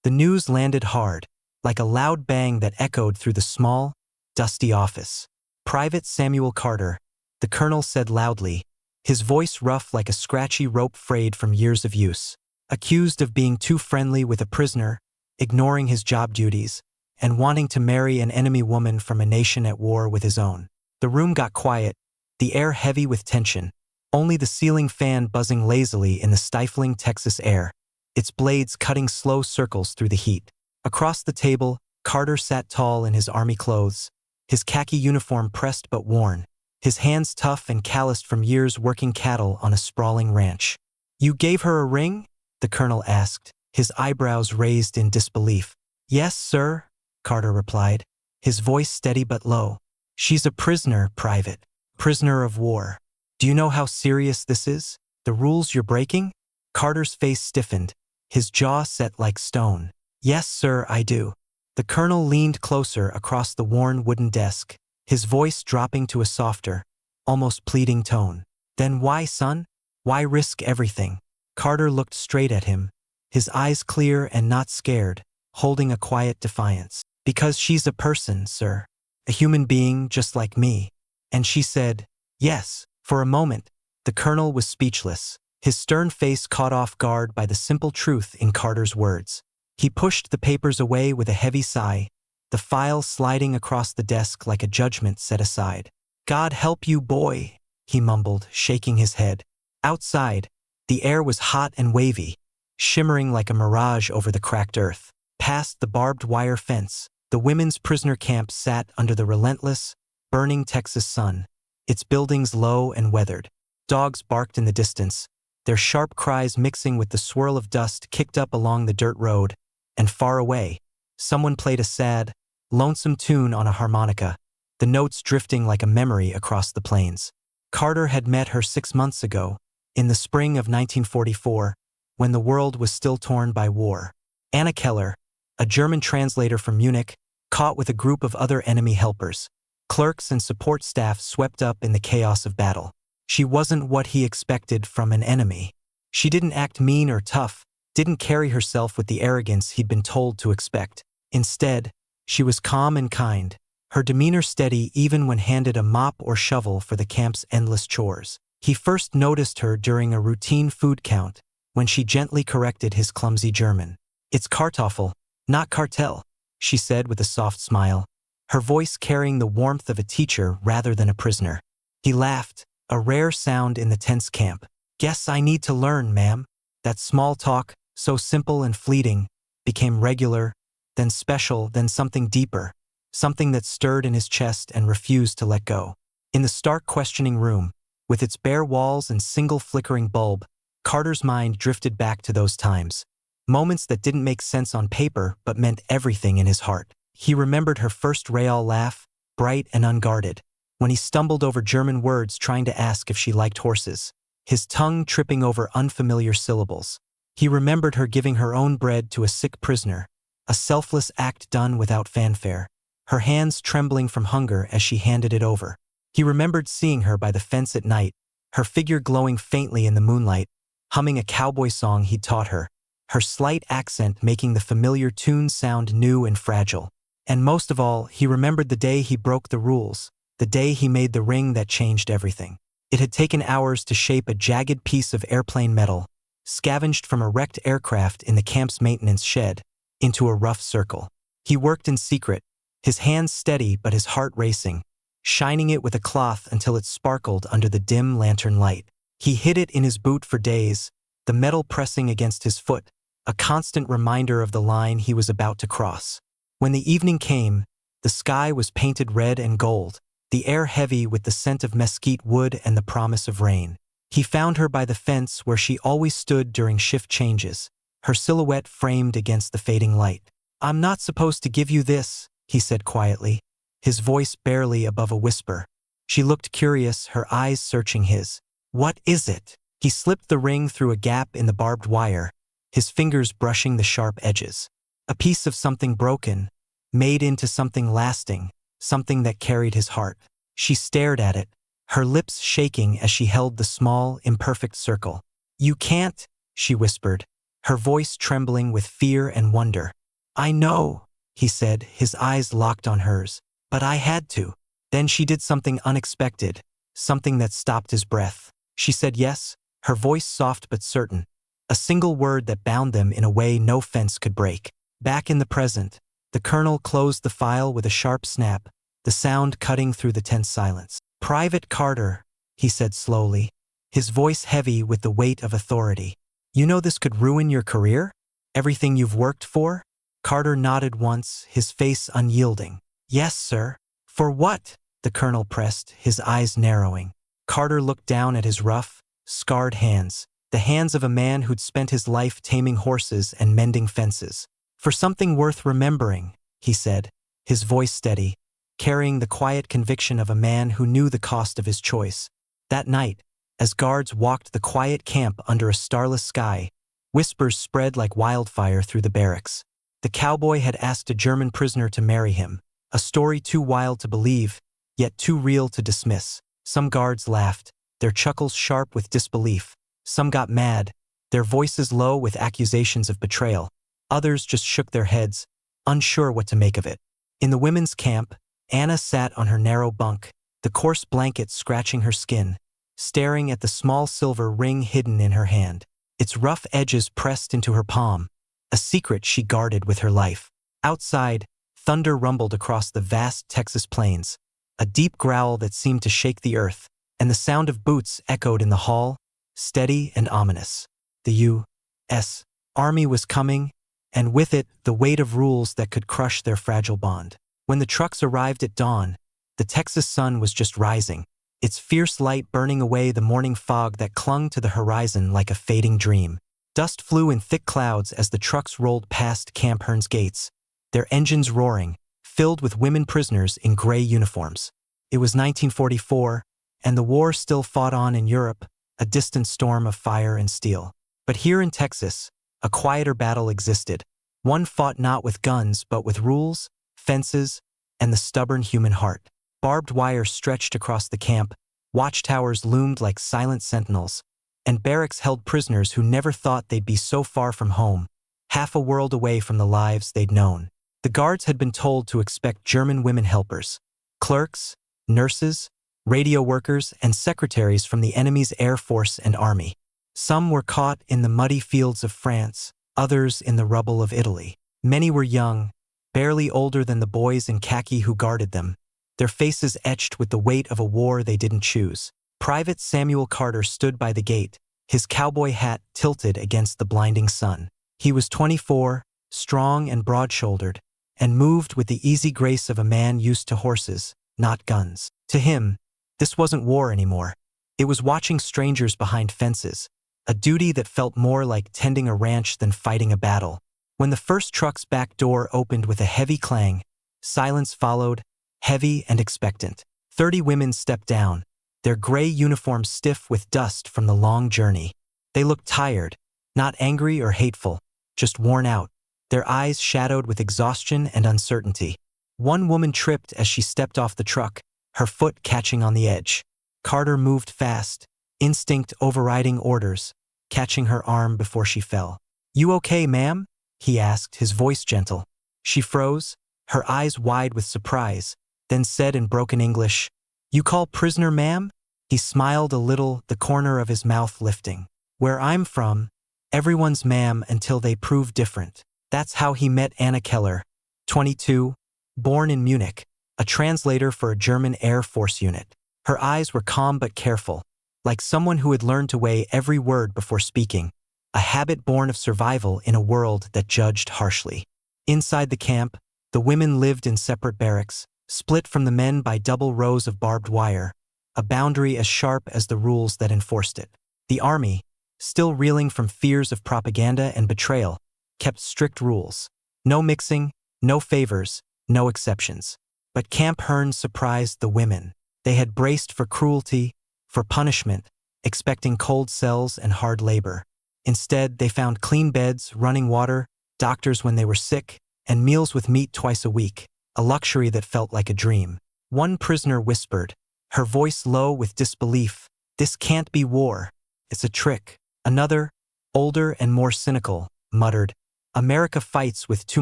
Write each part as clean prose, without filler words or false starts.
The news landed hard, like a loud bang that echoed through the small, dusty office. "Private Samuel Carter," the colonel said loudly, his voice rough like a scratchy rope frayed from years of use. "Accused of being too friendly with a prisoner, ignoring his job duties, and wanting to marry an enemy woman from a nation at war with his own." The room got quiet, the air heavy with tension, only the ceiling fan buzzing lazily in the stifling Texas air, its blades cutting slow circles through the heat. Across the table, Carter sat tall in his army clothes, his khaki uniform pressed but worn, his hands tough and calloused from years working cattle on a sprawling ranch. "You gave her a ring?" the colonel asked, his eyebrows raised in disbelief. "Yes, sir," Carter replied, his voice steady but low. "She's a prisoner, Private. Prisoner of war. Do you know how serious this is? The rules you're breaking?" Carter's face stiffened, his jaw set like stone. "Yes, sir, I do." The colonel leaned closer across the worn wooden desk, his voice dropping to a softer, almost pleading tone. "Then why, son? Why risk everything?" Carter looked straight at him, his eyes clear and not scared, holding a quiet defiance. "Because she's a person, sir. A human being just like me." And she said, "Yes." For a moment, the colonel was speechless, his stern face caught off guard by the simple truth in Carter's words. He pushed the papers away with a heavy sigh, the file sliding across the desk like a judgment set aside. "God help you, boy," he mumbled, shaking his head. Outside, the air was hot and wavy, shimmering like a mirage over the cracked earth. Past the barbed wire fence, the women's prisoner camp sat under the relentless, burning Texas sun, its buildings low and weathered. Dogs barked in the distance, their sharp cries mixing with the swirl of dust kicked up along the dirt road, and far away, someone played a sad, lonesome tune on a harmonica, the notes drifting like a memory across the plains. Carter had met her 6 months ago, in the spring of 1944, when the world was still torn by war. Anna Keller, a German translator from Munich, caught with a group of other enemy helpers. Clerks and support staff swept up in the chaos of battle. She wasn't what he expected from an enemy. She didn't act mean or tough, didn't carry herself with the arrogance he'd been told to expect. Instead, she was calm and kind, her demeanor steady even when handed a mop or shovel for the camp's endless chores. He first noticed her during a routine food count, when she gently corrected his clumsy German. "It's Kartoffel, not Cartel," she said with a soft smile, her voice carrying the warmth of a teacher rather than a prisoner. He laughed, a rare sound in the tense camp. "Guess I need to learn, ma'am." That small talk, so simple and fleeting, became regular, then special, then something deeper, something that stirred in his chest and refused to let go. In the stark questioning room, with its bare walls and single flickering bulb, Carter's mind drifted back to those times. Moments that didn't make sense on paper but meant everything in his heart. He remembered her first Real laugh, bright and unguarded, when he stumbled over German words trying to ask if she liked horses, his tongue tripping over unfamiliar syllables. He remembered her giving her own bread to a sick prisoner, a selfless act done without fanfare, her hands trembling from hunger as she handed it over. He remembered seeing her by the fence at night, her figure glowing faintly in the moonlight, humming a cowboy song he'd taught her, her slight accent making the familiar tune sound new and fragile. And most of all, he remembered the day he broke the rules, the day he made the ring that changed everything. It had taken hours to shape a jagged piece of airplane metal, scavenged from a wrecked aircraft in the camp's maintenance shed, into a rough circle. He worked in secret, his hands steady but his heart racing, shining it with a cloth until it sparkled under the dim lantern light. He hid it in his boot for days, the metal pressing against his foot, a constant reminder of the line he was about to cross. When the evening came, the sky was painted red and gold, the air heavy with the scent of mesquite wood and the promise of rain. He found her by the fence where she always stood during shift changes, her silhouette framed against the fading light. "I'm not supposed to give you this," he said quietly, his voice barely above a whisper. She looked curious, her eyes searching his. "What is it?" He slipped the ring through a gap in the barbed wire, his fingers brushing the sharp edges. A piece of something broken, made into something lasting, something that carried his heart. She stared at it, her lips shaking as she held the small, imperfect circle. "You can't," she whispered, her voice trembling with fear and wonder. "I know," he said, his eyes locked on hers, "but I had to." Then she did something unexpected, something that stopped his breath. She said yes, her voice soft but certain, a single word that bound them in a way no fence could break. Back in the present, the colonel closed the file with a sharp snap, the sound cutting through the tense silence. "Private Carter," he said slowly, his voice heavy with the weight of authority. "You know this could ruin your career? Everything you've worked for?" Carter nodded once, his face unyielding. "Yes, sir." "For what?" the colonel pressed, his eyes narrowing. Carter looked down at his rough, scarred hands, the hands of a man who'd spent his life taming horses and mending fences. "For something worth remembering," he said, his voice steady, carrying the quiet conviction of a man who knew the cost of his choice. That night, as guards walked the quiet camp under a starless sky, whispers spread like wildfire through the barracks. The cowboy had asked a German prisoner to marry him, a story too wild to believe, yet too real to dismiss. Some guards laughed, their chuckles sharp with disbelief. Some got mad, their voices low with accusations of betrayal. Others just shook their heads, unsure what to make of it. In the women's camp, Anna sat on her narrow bunk, the coarse blanket scratching her skin, staring at the small silver ring hidden in her hand, its rough edges pressed into her palm, a secret she guarded with her life. Outside, thunder rumbled across the vast Texas plains, a deep growl that seemed to shake the earth, and the sound of boots echoed in the hall, steady and ominous. The U.S. Army was coming, and with it, the weight of rules that could crush their fragile bond. When the trucks arrived at dawn, the Texas sun was just rising, its fierce light burning away the morning fog that clung to the horizon like a fading dream. Dust flew in thick clouds as the trucks rolled past Camp Hearn's gates, their engines roaring, filled with women prisoners in gray uniforms. It was 1944, and the war still fought on in Europe, a distant storm of fire and steel. But here in Texas, a quieter battle existed, one fought not with guns but with rules, fences, and the stubborn human heart. Barbed wire stretched across the camp, watchtowers loomed like silent sentinels, and barracks held prisoners who never thought they'd be so far from home, half a world away from the lives they'd known. The guards had been told to expect German women helpers, clerks, nurses, radio workers, and secretaries from the enemy's air force and army. Some were caught in the muddy fields of France, others in the rubble of Italy. Many were young, barely older than the boys in khaki who guarded them, their faces etched with the weight of a war they didn't choose. Private Samuel Carter stood by the gate, his cowboy hat tilted against the blinding sun. He was 24, strong and broad-shouldered, and moved with the easy grace of a man used to horses, not guns. To him, this wasn't war anymore. It was watching strangers behind fences, a duty that felt more like tending a ranch than fighting a battle. When the first truck's back door opened with a heavy clang, silence followed, heavy and expectant. 30 women stepped down, their gray uniforms stiff with dust from the long journey. They looked tired, not angry or hateful, just worn out, their eyes shadowed with exhaustion and uncertainty. One woman tripped as she stepped off the truck, her foot catching on the edge. Carter moved fast, instinct overriding orders, catching her arm before she fell. "You okay, ma'am?" he asked, his voice gentle. She froze, her eyes wide with surprise, then said in broken English, "You call prisoner, ma'am?" He smiled a little, the corner of his mouth lifting. "Where I'm from, everyone's ma'am until they prove different." That's how he met Anna Keller, 22, born in Munich, a translator for a German Air Force unit. Her eyes were calm but careful, like someone who had learned to weigh every word before speaking, a habit born of survival in a world that judged harshly. Inside the camp, the women lived in separate barracks, split from the men by double rows of barbed wire, a boundary as sharp as the rules that enforced it. The army, still reeling from fears of propaganda and betrayal, kept strict rules. No mixing, no favors, no exceptions. But Camp Hearn surprised the women. They had braced for cruelty, for punishment, expecting cold cells and hard labor. Instead, they found clean beds, running water, doctors when they were sick, and meals with meat twice a week, a luxury that felt like a dream. One prisoner whispered, her voice low with disbelief, "This can't be war. It's a trick." Another, older and more cynical, muttered, "America fights with too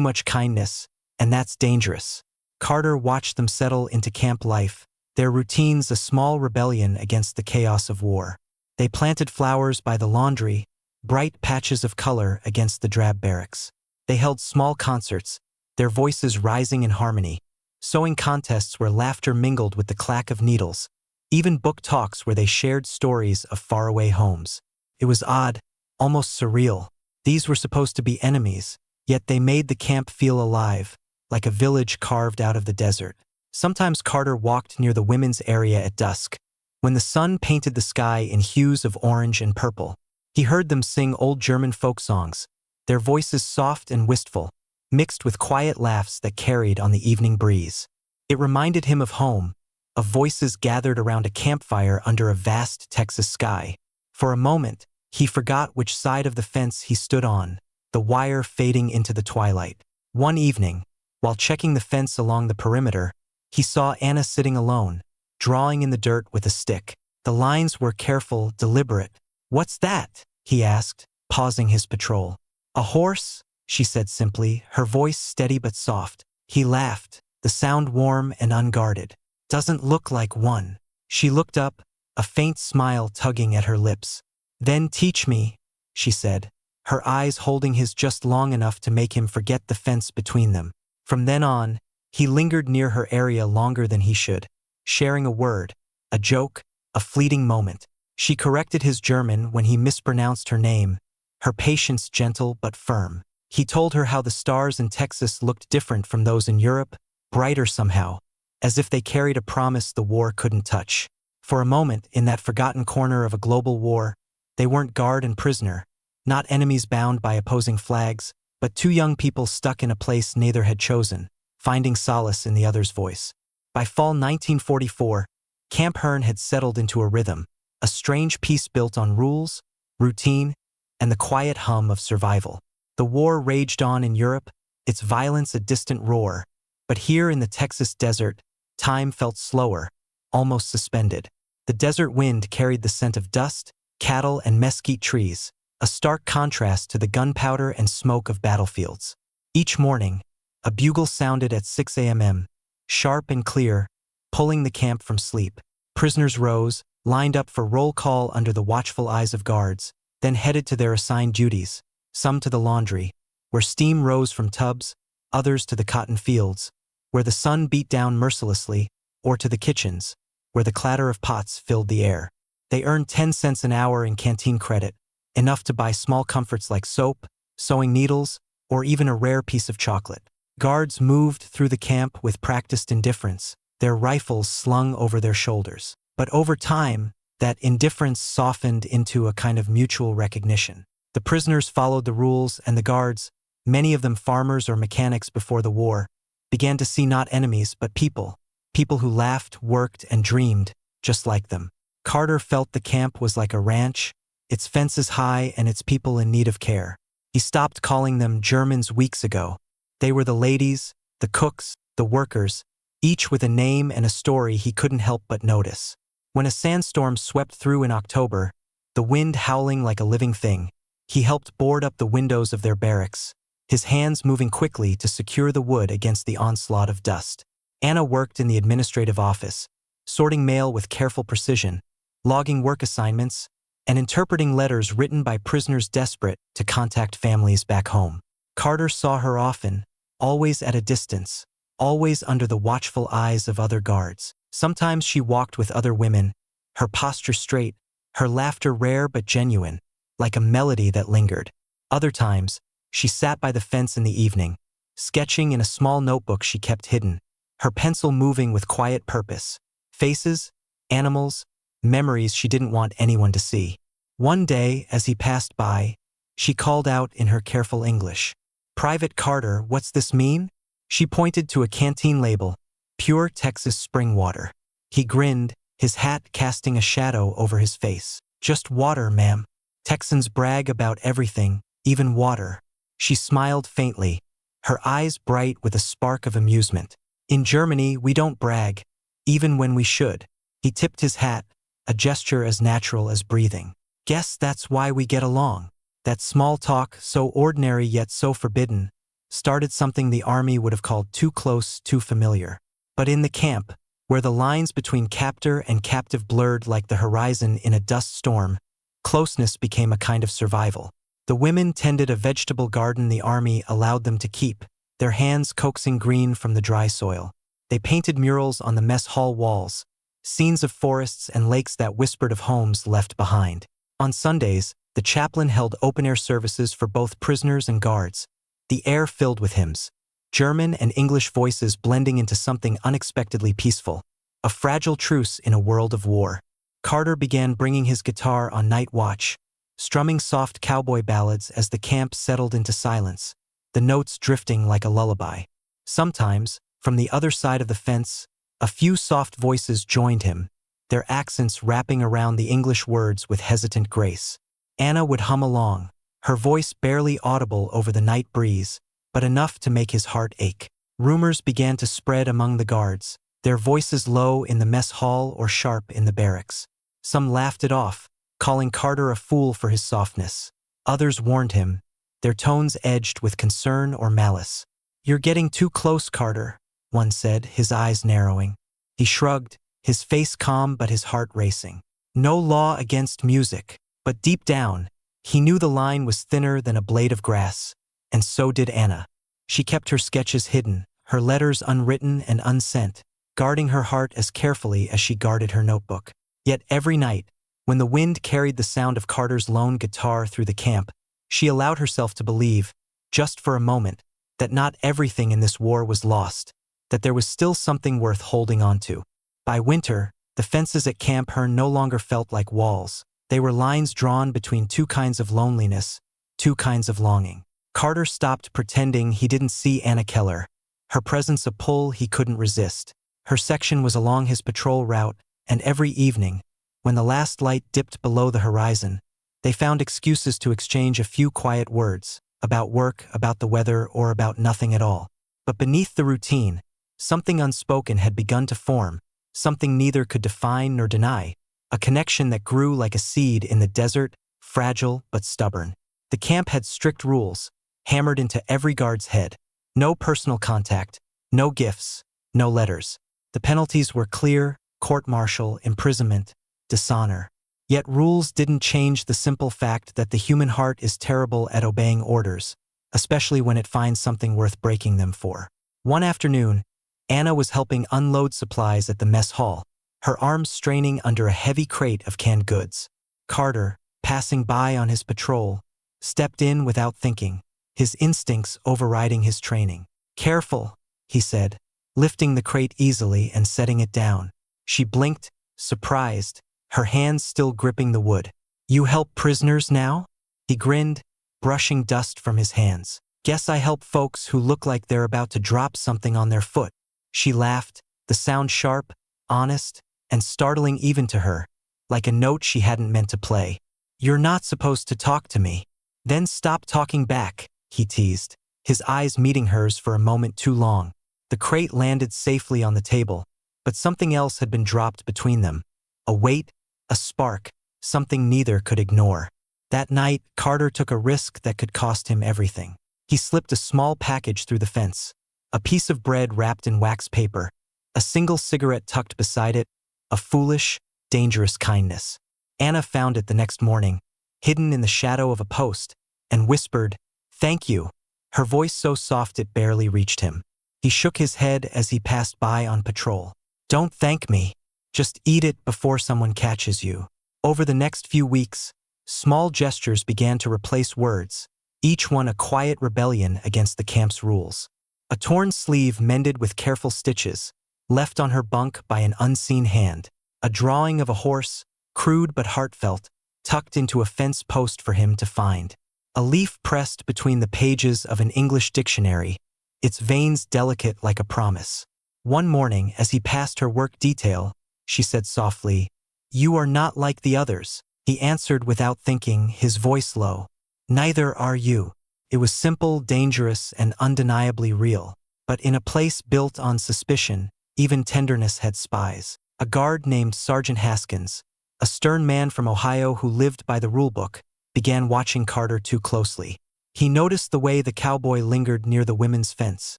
much kindness, and that's dangerous." Carter watched them settle into camp life, their routines a small rebellion against the chaos of war. They planted flowers by the laundry, bright patches of color against the drab barracks. They held small concerts, their voices rising in harmony, sewing contests where laughter mingled with the clack of needles, even book talks where they shared stories of faraway homes. It was odd, almost surreal. These were supposed to be enemies, yet they made the camp feel alive, like a village carved out of the desert. Sometimes Carter walked near the women's area at dusk. When the sun painted the sky in hues of orange and purple, he heard them sing old German folk songs, their voices soft and wistful, mixed with quiet laughs that carried on the evening breeze. It reminded him of home, of voices gathered around a campfire under a vast Texas sky. For a moment, he forgot which side of the fence he stood on, the wire fading into the twilight. One evening, while checking the fence along the perimeter, he saw Anna sitting alone, drawing in the dirt with a stick. The lines were careful, deliberate. "What's that?" he asked, pausing his patrol. "A horse," she said simply, her voice steady but soft. He laughed, the sound warm and unguarded. "Doesn't look like one." She looked up, a faint smile tugging at her lips. "Then teach me," she said, her eyes holding his just long enough to make him forget the fence between them. From then on, he lingered near her area longer than he should, sharing a word, a joke, a fleeting moment. She corrected his German when he mispronounced her name, her patience gentle but firm. He told her how the stars in Texas looked different from those in Europe, brighter somehow, as if they carried a promise the war couldn't touch. For a moment, in that forgotten corner of a global war, they weren't guard and prisoner, not enemies bound by opposing flags, but two young people stuck in a place neither had chosen, finding solace in the other's voice. By fall 1944, Camp Hearn had settled into a rhythm, a strange peace built on rules, routine, and the quiet hum of survival. The war raged on in Europe, its violence a distant roar, but here in the Texas desert, time felt slower, almost suspended. The desert wind carried the scent of dust, cattle, and mesquite trees, a stark contrast to the gunpowder and smoke of battlefields. Each morning, a bugle sounded at 6 a.m., sharp and clear, pulling the camp from sleep. Prisoners rose, lined up for roll call under the watchful eyes of guards, then headed to their assigned duties, some to the laundry, where steam rose from tubs, others to the cotton fields, where the sun beat down mercilessly, or to the kitchens, where the clatter of pots filled the air. They earned 10 cents an hour in canteen credit, enough to buy small comforts like soap, sewing needles, or even a rare piece of chocolate. Guards moved through the camp with practiced indifference, their rifles slung over their shoulders. But over time, that indifference softened into a kind of mutual recognition. The prisoners followed the rules, and the guards, many of them farmers or mechanics before the war, began to see not enemies but people who laughed, worked, and dreamed, just like them. Carter felt the camp was like a ranch, its fences high and its people in need of care. He stopped calling them Germans weeks ago. They were the ladies, the cooks, the workers, each with a name and a story he couldn't help but notice. When a sandstorm swept through in October, the wind howling like a living thing, he helped board up the windows of their barracks, his hands moving quickly to secure the wood against the onslaught of dust. Anna worked in the administrative office, sorting mail with careful precision, logging work assignments, and interpreting letters written by prisoners desperate to contact families back home. Carter saw her often, always at a distance, always under the watchful eyes of other guards. Sometimes she walked with other women, her posture straight, her laughter rare but genuine, like a melody that lingered. Other times, she sat by the fence in the evening, sketching in a small notebook she kept hidden, her pencil moving with quiet purpose. Faces, animals, memories she didn't want anyone to see. One day, as he passed by, she called out in her careful English, "Private Carter, what's this mean?" She pointed to a canteen label, "Pure Texas Spring Water." He grinned, his hat casting a shadow over his face. "Just water, ma'am. Texans brag about everything, even water." She smiled faintly, her eyes bright with a spark of amusement. "In Germany, we don't brag, even when we should." He tipped his hat, a gesture as natural as breathing. "Guess that's why we get along." That small talk, so ordinary yet so forbidden, started something the army would have called too close, too familiar. But in the camp, where the lines between captor and captive blurred like the horizon in a dust storm, closeness became a kind of survival. The women tended a vegetable garden the army allowed them to keep, their hands coaxing green from the dry soil. They painted murals on the mess hall walls, scenes of forests and lakes that whispered of homes left behind. On Sundays, the chaplain held open-air services for both prisoners and guards, the air filled with hymns, German and English voices blending into something unexpectedly peaceful, a fragile truce in a world of war. Carter began bringing his guitar on night watch, strumming soft cowboy ballads as the camp settled into silence, the notes drifting like a lullaby. Sometimes, from the other side of the fence, a few soft voices joined him, their accents wrapping around the English words with hesitant grace. Anna would hum along, her voice barely audible over the night breeze, but enough to make his heart ache. Rumors began to spread among the guards, their voices low in the mess hall or sharp in the barracks. Some laughed it off, calling Carter a fool for his softness. Others warned him, their tones edged with concern or malice. "You're getting too close, Carter," one said, his eyes narrowing. He shrugged, his face calm but his heart racing. No law against music, but deep down, he knew the line was thinner than a blade of grass, and so did Anna. She kept her sketches hidden, her letters unwritten and unsent, guarding her heart as carefully as she guarded her notebook. Yet every night, when the wind carried the sound of Carter's lone guitar through the camp, she allowed herself to believe, just for a moment, that not everything in this war was lost, that there was still something worth holding on to. By winter, the fences at Camp Hearn no longer felt like walls. They were lines drawn between two kinds of loneliness, two kinds of longing. Carter stopped pretending he didn't see Anna Keller, her presence a pull he couldn't resist. Her section was along his patrol route, and every evening, when the last light dipped below the horizon, they found excuses to exchange a few quiet words, about work, about the weather, or about nothing at all. But beneath the routine, something unspoken had begun to form, something neither could define nor deny, a connection that grew like a seed in the desert, fragile but stubborn. The camp had strict rules, hammered into every guard's head. No personal contact, no gifts, no letters. The penalties were clear: court-martial, imprisonment, dishonor. Yet rules didn't change the simple fact that the human heart is terrible at obeying orders, especially when it finds something worth breaking them for. One afternoon, Anna was helping unload supplies at the mess hall, her arms straining under a heavy crate of canned goods. Carter, passing by on his patrol, stepped in without thinking, his instincts overriding his training. "Careful," he said, lifting the crate easily and setting it down. She blinked, surprised, her hands still gripping the wood. "You help prisoners now?" He grinned, brushing dust from his hands. "Guess I help folks who look like they're about to drop something on their foot." She laughed, the sound sharp, honest, and startling even to her, like a note she hadn't meant to play. "You're not supposed to talk to me." "Then stop talking back," he teased, his eyes meeting hers for a moment too long. The crate landed safely on the table, but something else had been dropped between them. A weight, a spark, something neither could ignore. That night, Carter took a risk that could cost him everything. He slipped a small package through the fence, a piece of bread wrapped in wax paper, a single cigarette tucked beside it, a foolish, dangerous kindness. Anna found it the next morning, hidden in the shadow of a post, and whispered, "Thank you," her voice so soft it barely reached him. He shook his head as he passed by on patrol. "Don't thank me. Just eat it before someone catches you." Over the next few weeks, small gestures began to replace words, each one a quiet rebellion against the camp's rules. A torn sleeve mended with careful stitches, left on her bunk by an unseen hand. A drawing of a horse, crude but heartfelt, tucked into a fence post for him to find. A leaf pressed between the pages of an English dictionary, its veins delicate like a promise. One morning, as he passed her work detail, she said softly, "You are not like the others." He answered without thinking, his voice low, "Neither are you." It was simple, dangerous, and undeniably real. But in a place built on suspicion, even tenderness had spies. A guard named Sergeant Haskins, a stern man from Ohio who lived by the rulebook, began watching Carter too closely. He noticed the way the cowboy lingered near the women's fence,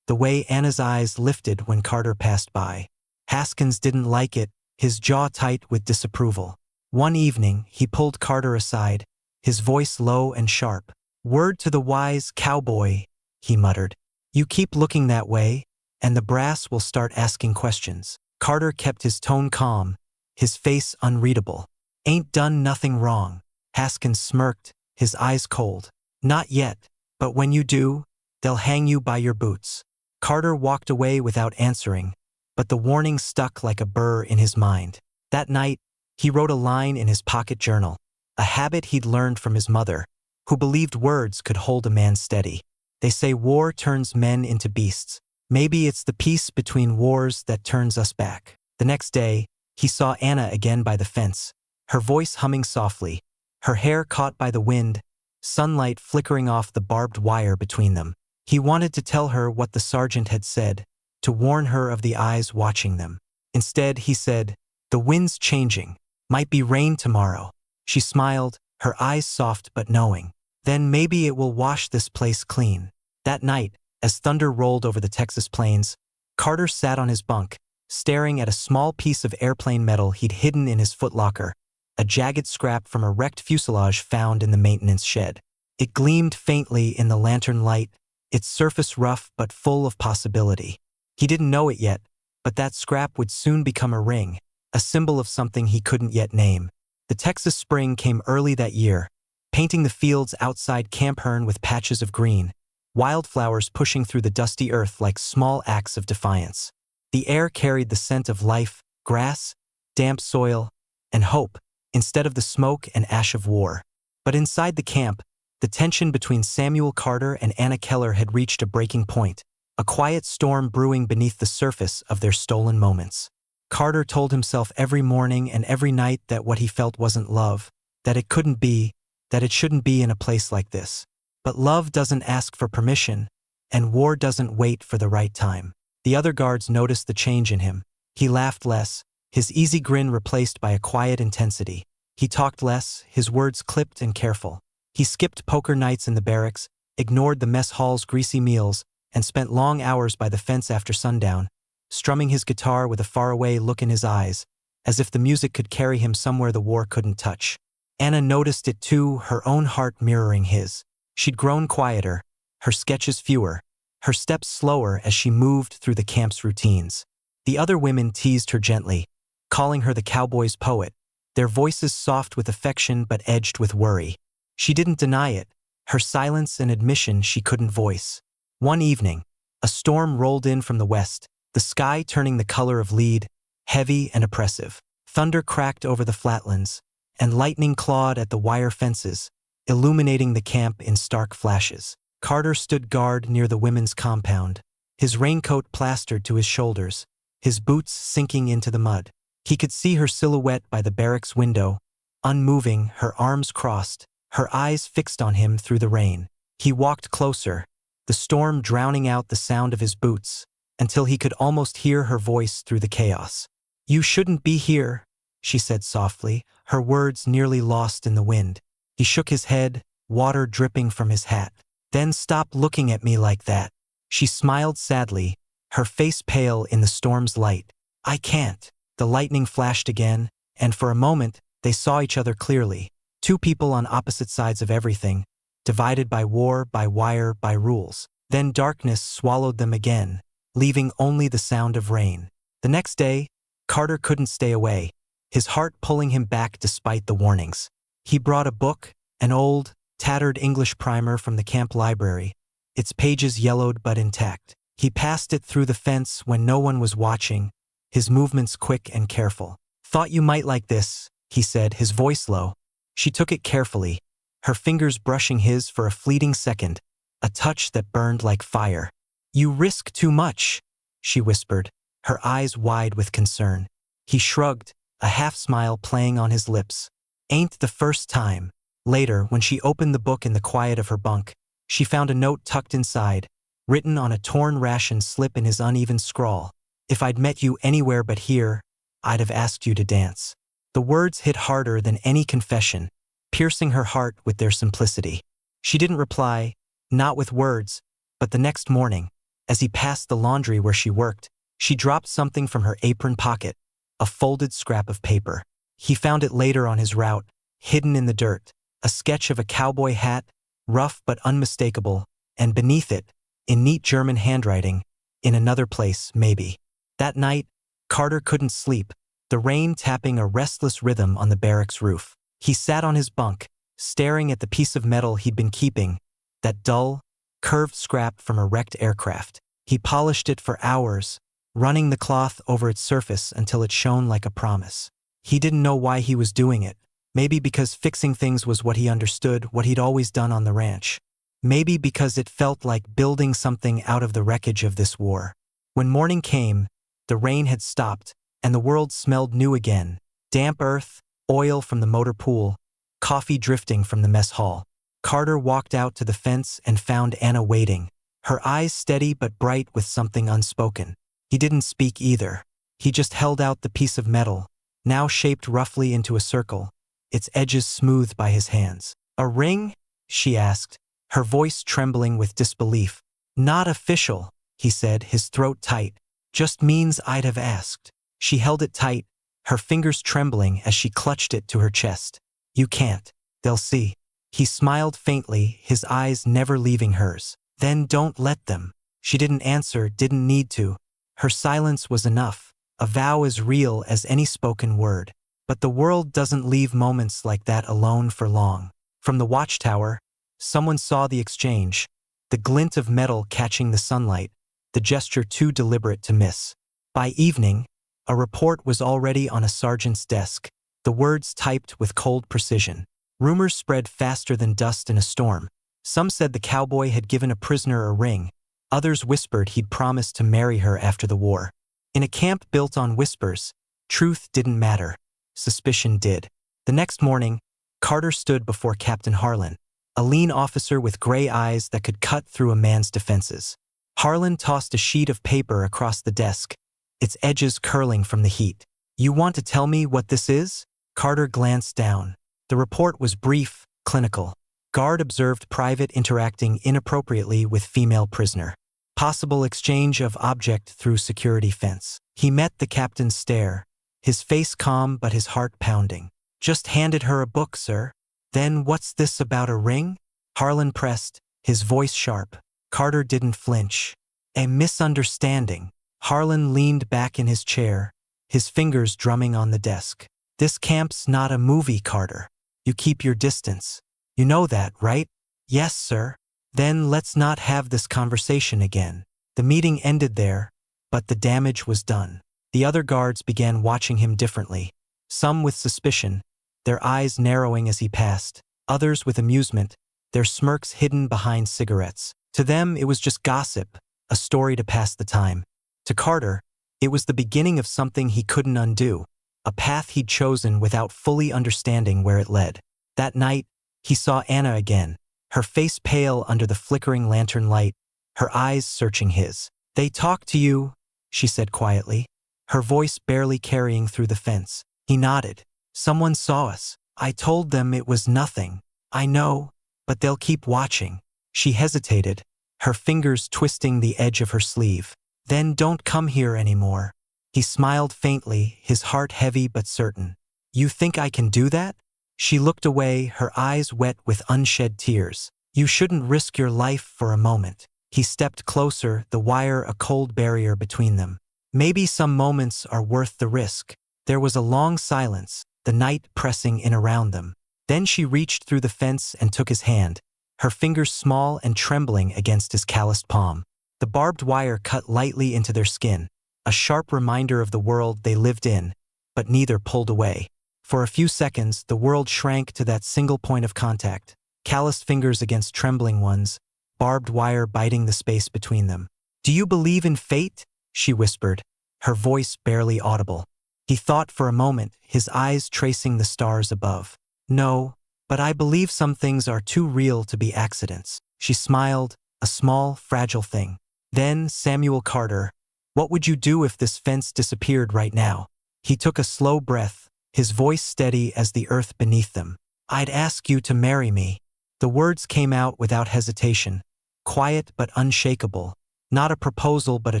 the way Anna's eyes lifted when Carter passed by. Haskins didn't like it, his jaw tight with disapproval. One evening, he pulled Carter aside, his voice low and sharp. "Word to the wise cowboy," he muttered. "You keep looking that way, and the brass will start asking questions." Carter kept his tone calm, his face unreadable. "Ain't done nothing wrong." Haskins smirked, his eyes cold. "Not yet, but when you do, they'll hang you by your boots." Carter walked away without answering, but the warning stuck like a burr in his mind. That night, he wrote a line in his pocket journal, a habit he'd learned from his mother, who believed words could hold a man steady. They say war turns men into beasts. Maybe it's the peace between wars that turns us back. The next day, he saw Anna again by the fence, her voice humming softly, her hair caught by the wind, sunlight flickering off the barbed wire between them. He wanted to tell her what the sergeant had said, to warn her of the eyes watching them. Instead, he said, "The wind's changing. Might be rain tomorrow." She smiled, her eyes soft but knowing. "Then maybe it will wash this place clean." That night, as thunder rolled over the Texas plains, Carter sat on his bunk, staring at a small piece of airplane metal he'd hidden in his footlocker, a jagged scrap from a wrecked fuselage found in the maintenance shed. It gleamed faintly in the lantern light, its surface rough but full of possibility. He didn't know it yet, but that scrap would soon become a ring, a symbol of something he couldn't yet name. The Texas spring came early that year, painting the fields outside Camp Hearn with patches of green, wildflowers pushing through the dusty earth like small acts of defiance. The air carried the scent of life, grass, damp soil, and hope, instead of the smoke and ash of war. But inside the camp, the tension between Samuel Carter and Anna Keller had reached a breaking point, a quiet storm brewing beneath the surface of their stolen moments. Carter told himself every morning and every night that what he felt wasn't love, that it couldn't be, that it shouldn't be in a place like this. But love doesn't ask for permission, and war doesn't wait for the right time. The other guards noticed the change in him. He laughed less, his easy grin replaced by a quiet intensity. He talked less, his words clipped and careful. He skipped poker nights in the barracks, ignored the mess hall's greasy meals, and spent long hours by the fence after sundown, strumming his guitar with a faraway look in his eyes, as if the music could carry him somewhere the war couldn't touch. Anna noticed it too, her own heart mirroring his. She'd grown quieter, her sketches fewer, her steps slower as she moved through the camp's routines. The other women teased her gently, calling her the cowboy's poet, their voices soft with affection but edged with worry. She didn't deny it, her silence an admission she couldn't voice. One evening, a storm rolled in from the west, the sky turning the color of lead, heavy and oppressive. Thunder cracked over the flatlands, and lightning clawed at the wire fences, illuminating the camp in stark flashes. Carter stood guard near the women's compound, his raincoat plastered to his shoulders, his boots sinking into the mud. He could see her silhouette by the barracks window, unmoving, her arms crossed, her eyes fixed on him through the rain. He walked closer, the storm drowning out the sound of his boots, until he could almost hear her voice through the chaos. "You shouldn't be here," she said softly, her words nearly lost in the wind. He shook his head, water dripping from his hat. "Then stop looking at me like that." She smiled sadly, her face pale in the storm's light. "I can't." The lightning flashed again, and for a moment, they saw each other clearly. Two people on opposite sides of everything, divided by war, by wire, by rules. Then darkness swallowed them again, leaving only the sound of rain. The next day, Carter couldn't stay away, his heart pulling him back despite the warnings. He brought a book, an old, tattered English primer from the camp library, its pages yellowed but intact. He passed it through the fence when no one was watching, his movements quick and careful. "Thought you might like this," he said, his voice low. She took it carefully, her fingers brushing his for a fleeting second, a touch that burned like fire. "You risk too much," she whispered, her eyes wide with concern. He shrugged, a half-smile playing on his lips. "Ain't the first time." Later, when she opened the book in the quiet of her bunk, she found a note tucked inside, written on a torn ration slip in his uneven scrawl. "If I'd met you anywhere but here, I'd have asked you to dance." The words hit harder than any confession, piercing her heart with their simplicity. She didn't reply, not with words, but the next morning, as he passed the laundry where she worked, she dropped something from her apron pocket, a folded scrap of paper. He found it later on his route, hidden in the dirt, a sketch of a cowboy hat, rough but unmistakable, and beneath it, in neat German handwriting, in another place, maybe. That night, Carter couldn't sleep, the rain tapping a restless rhythm on the barracks roof. He sat on his bunk, staring at the piece of metal he'd been keeping, that dull, curved scrap from a wrecked aircraft. He polished it for hours, running the cloth over its surface until it shone like a promise. He didn't know why he was doing it. Maybe because fixing things was what he understood, what he'd always done on the ranch. Maybe because it felt like building something out of the wreckage of this war. When morning came, the rain had stopped, and the world smelled new again. Damp earth, oil from the motor pool, coffee drifting from the mess hall. Carter walked out to the fence and found Anna waiting, her eyes steady but bright with something unspoken. He didn't speak either. He just held out the piece of metal, now shaped roughly into a circle, its edges smoothed by his hands. "A ring?" she asked, her voice trembling with disbelief. "Not official," he said, his throat tight. "Just means I'd have asked." She held it tight, her fingers trembling as she clutched it to her chest. "You can't. They'll see." He smiled faintly, his eyes never leaving hers. "Then don't let them." She didn't answer, didn't need to. Her silence was enough, a vow as real as any spoken word. But the world doesn't leave moments like that alone for long. From the watchtower, someone saw the exchange, the glint of metal catching the sunlight, the gesture too deliberate to miss. By evening, a report was already on a sergeant's desk, the words typed with cold precision. Rumors spread faster than dust in a storm. Some said the cowboy had given a prisoner a ring. Others whispered he'd promised to marry her after the war. In a camp built on whispers, truth didn't matter. Suspicion did. The next morning, Carter stood before Captain Harlan, a lean officer with gray eyes that could cut through a man's defenses. Harlan tossed a sheet of paper across the desk, its edges curling from the heat. "You want to tell me what this is?" Carter glanced down. The report was brief, clinical. Guard observed private interacting inappropriately with female prisoner. Possible exchange of object through security fence. He met the captain's stare, his face calm but his heart pounding. "Just handed her a book, sir." "Then what's this about a ring?" Harlan pressed, his voice sharp. Carter didn't flinch. "A misunderstanding." Harlan leaned back in his chair, his fingers drumming on the desk. "This camp's not a movie, Carter. You keep your distance. You know that, right?" "Yes, sir." "Then let's not have this conversation again." The meeting ended there, but the damage was done. The other guards began watching him differently, some with suspicion, their eyes narrowing as he passed, others with amusement, their smirks hidden behind cigarettes. To them, it was just gossip, a story to pass the time. To Carter, it was the beginning of something he couldn't undo, a path he'd chosen without fully understanding where it led. That night, he saw Anna again, her face pale under the flickering lantern light, her eyes searching his. "They talked to you," she said quietly, her voice barely carrying through the fence. He nodded. "Someone saw us. I told them it was nothing." "I know, but they'll keep watching." She hesitated, her fingers twisting the edge of her sleeve. "Then don't come here anymore." He smiled faintly, his heart heavy but certain. "You think I can do that?" She looked away, her eyes wet with unshed tears. "You shouldn't risk your life for a moment." He stepped closer, the wire a cold barrier between them. "Maybe some moments are worth the risk." There was a long silence, the night pressing in around them. Then she reached through the fence and took his hand, her fingers small and trembling against his calloused palm. The barbed wire cut lightly into their skin, a sharp reminder of the world they lived in, but neither pulled away. For a few seconds, the world shrank to that single point of contact, calloused fingers against trembling ones, barbed wire biting the space between them. "Do you believe in fate?" she whispered, her voice barely audible. He thought for a moment, his eyes tracing the stars above. "No, but I believe some things are too real to be accidents." She smiled, a small, fragile thing. "Then, Samuel Carter, what would you do if this fence disappeared right now?" He took a slow breath, his voice steady as the earth beneath them. I'd ask you to marry me. The words came out without hesitation, quiet but unshakable, not a proposal but a